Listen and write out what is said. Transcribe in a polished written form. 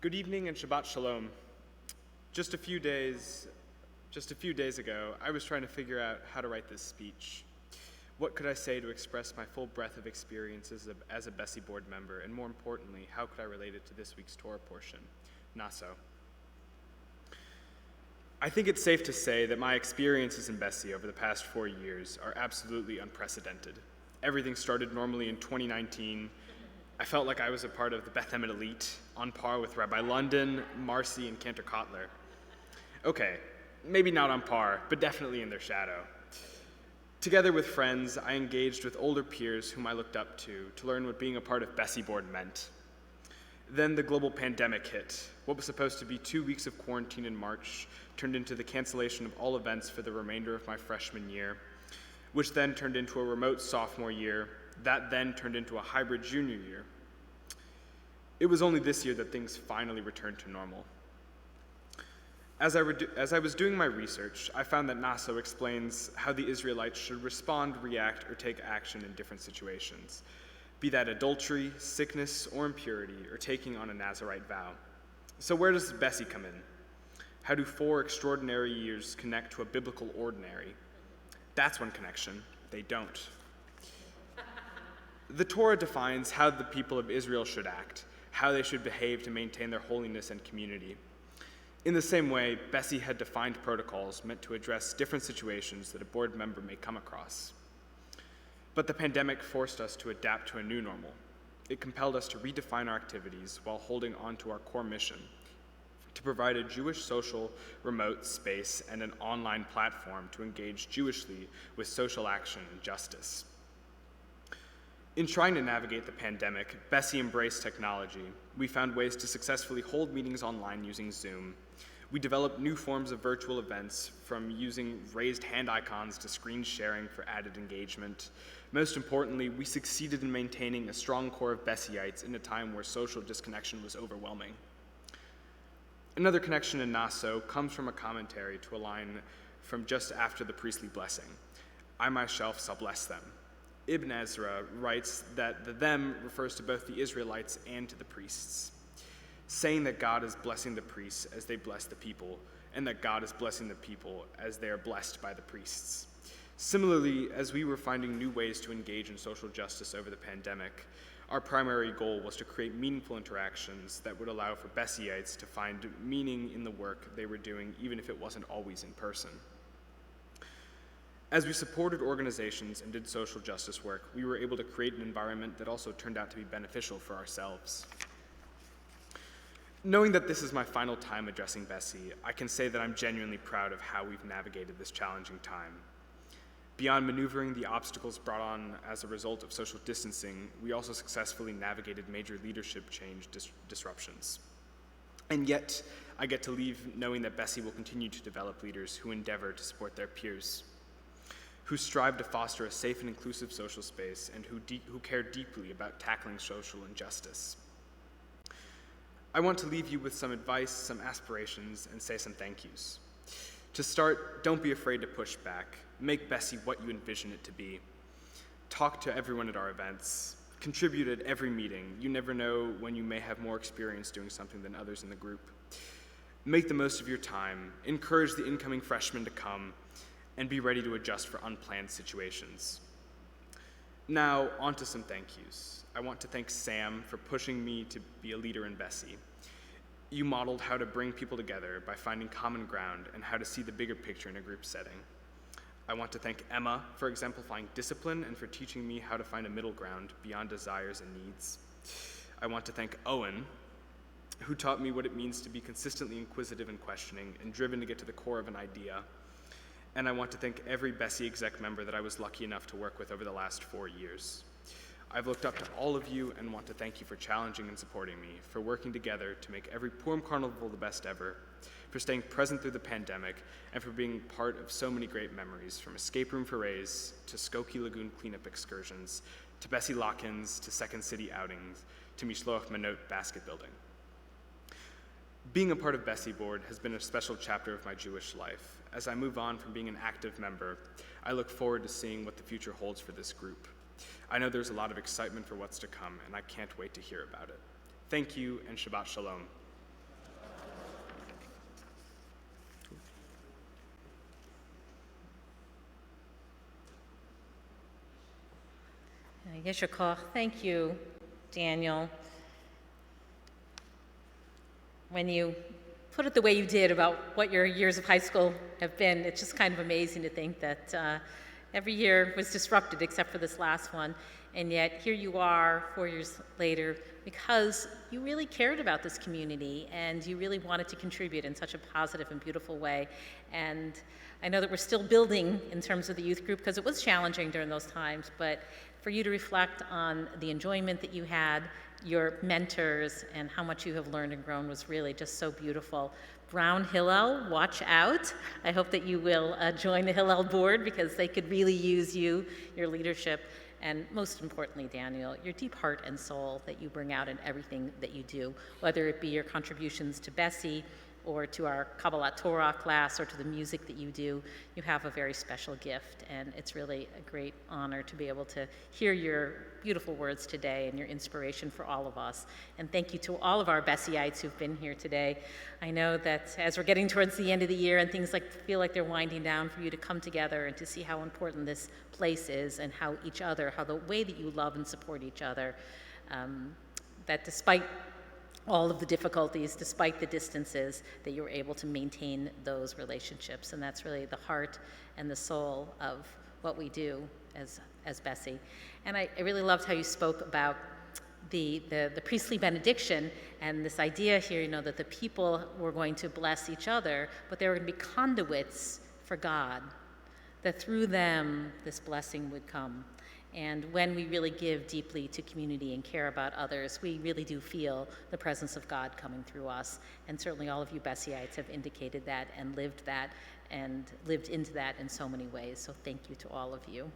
Good evening and Shabbat Shalom. Just a few days ago, I was trying to figure out how to write this speech. What could I say to express my full breadth of experiences as a BESSY board member, and more importantly, how could I relate it to this week's Torah portion, Naso? I think it's safe to say that my experiences in BESSY over the past 4 years are absolutely unprecedented. Everything started normally in 2019. I felt like I was a part of the Beth Emet elite, on par with Rabbi London, Marcy, and Cantor Kotler. Okay, maybe not on par, but definitely in their shadow. Together with friends, I engaged with older peers whom I looked up to learn what being a part of BESSY board meant. Then the global pandemic hit. What was supposed to be 2 weeks of quarantine in March turned into the cancellation of all events for the remainder of my freshman year, which then turned into a remote sophomore year, that then turned into a hybrid junior year. It was only this year that things finally returned to normal. As I was doing my research, I found that Naso explains how the Israelites should respond, react, or take action in different situations, be that adultery, sickness, or impurity, or taking on a Nazirite vow. So where does BESSY come in? How do 4 extraordinary years connect to a biblical ordinary? That's one connection. They don't. The Torah defines how the people of Israel should act, how they should behave to maintain their holiness and community. In the same way, BESSY had defined protocols meant to address different situations that a board member may come across. But the pandemic forced us to adapt to a new normal. It compelled us to redefine our activities while holding on to our core mission, to provide a Jewish social remote space and an online platform to engage Jewishly with social action and justice. In trying to navigate the pandemic, BESSY embraced technology. We found ways to successfully hold meetings online using Zoom. We developed new forms of virtual events, from using raised hand icons to screen sharing for added engagement. Most importantly, we succeeded in maintaining a strong core of BESSYites in a time where social disconnection was overwhelming. Another connection in Naso comes from a commentary to a line from just after the priestly blessing. I myself shall bless them. Ibn Ezra writes that the them refers to both the Israelites and to the priests, saying that God is blessing the priests as they bless the people, and that God is blessing the people as they are blessed by the priests. Similarly, as we were finding new ways to engage in social justice over the pandemic, our primary goal was to create meaningful interactions that would allow for BESSYites to find meaning in the work they were doing, even if it wasn't always in person. As we supported organizations and did social justice work, we were able to create an environment that also turned out to be beneficial for ourselves. Knowing that this is my final time addressing BESSY, I can say that I'm genuinely proud of how we've navigated this challenging time. Beyond maneuvering the obstacles brought on as a result of social distancing, we also successfully navigated major leadership change disruptions. And yet, I get to leave knowing that BESSY will continue to develop leaders who endeavor to support their peers, who strive to foster a safe and inclusive social space, and who care deeply about tackling social injustice. I want to leave you with some advice, some aspirations, and say some thank yous. To start, don't be afraid to push back. Make BESSY what you envision it to be. Talk to everyone at our events. Contribute at every meeting. You never know when you may have more experience doing something than others in the group. Make the most of your time. Encourage the incoming freshmen to come, and be ready to adjust for unplanned situations. Now, on to some thank yous. I want to thank Sam for pushing me to be a leader in BESSY. You modeled how to bring people together by finding common ground and how to see the bigger picture in a group setting. I want to thank Emma for exemplifying discipline and for teaching me how to find a middle ground beyond desires and needs. I want to thank Owen, who taught me what it means to be consistently inquisitive and questioning and driven to get to the core of an idea. And I want to thank every BESSY exec member that I was lucky enough to work with over the last 4 years. I've looked up to all of you and want to thank you for challenging and supporting me, for working together to make every Purim Carnival the best ever, for staying present through the pandemic, and for being part of so many great memories, from escape room forays to Skokie Lagoon cleanup excursions, to BESSY lock-ins, to Second City outings, to Mishloach Manot basket building. Being a part of BESSY board has been a special chapter of my Jewish life. As I move on from being an active member, I look forward to seeing what the future holds for this group. I know there's a lot of excitement for what's to come, and I can't wait to hear about it. Thank you, and Shabbat Shalom. Yesher koach. Thank you, Daniel. When you put it the way you did about what your years of high school have been, it's just kind of amazing to think that every year was disrupted except for this last one. And yet here you are 4 years later because you really cared about this community and you really wanted to contribute in such a positive and beautiful way. And I know that we're still building in terms of the youth group because it was challenging during those times, but for you to reflect on the enjoyment that you had, your mentors, and how much you have learned and grown was really just so beautiful. Brown Hillel, watch out. I hope that you will join the Hillel board because they could really use you, your leadership, and most importantly, Daniel, your deep heart and soul that you bring out in everything that you do, whether it be your contributions to BESSY or to our Kabbalat Torah class or to the music that you do. You have a very special gift, and it's really a great honor to be able to hear your beautiful words today and your inspiration for all of us. And thank you to all of our BESSYites who've been here today. I know that as we're getting towards the end of the year and things feel like they're winding down, for you to come together and to see how important this place is and how the way that you love and support each other, that despite all of the difficulties, despite the distances, that you were able to maintain those relationships. And that's really the heart and the soul of what we do as BESSY. And I really loved how you spoke about the priestly benediction and this idea here, that the people were going to bless each other, but they were going to be conduits for God, that through them this blessing would come. And when we really give deeply to community and care about others, we really do feel the presence of God coming through us. And certainly all of you BESSYites have indicated that and lived into that in so many ways. So thank you to all of you.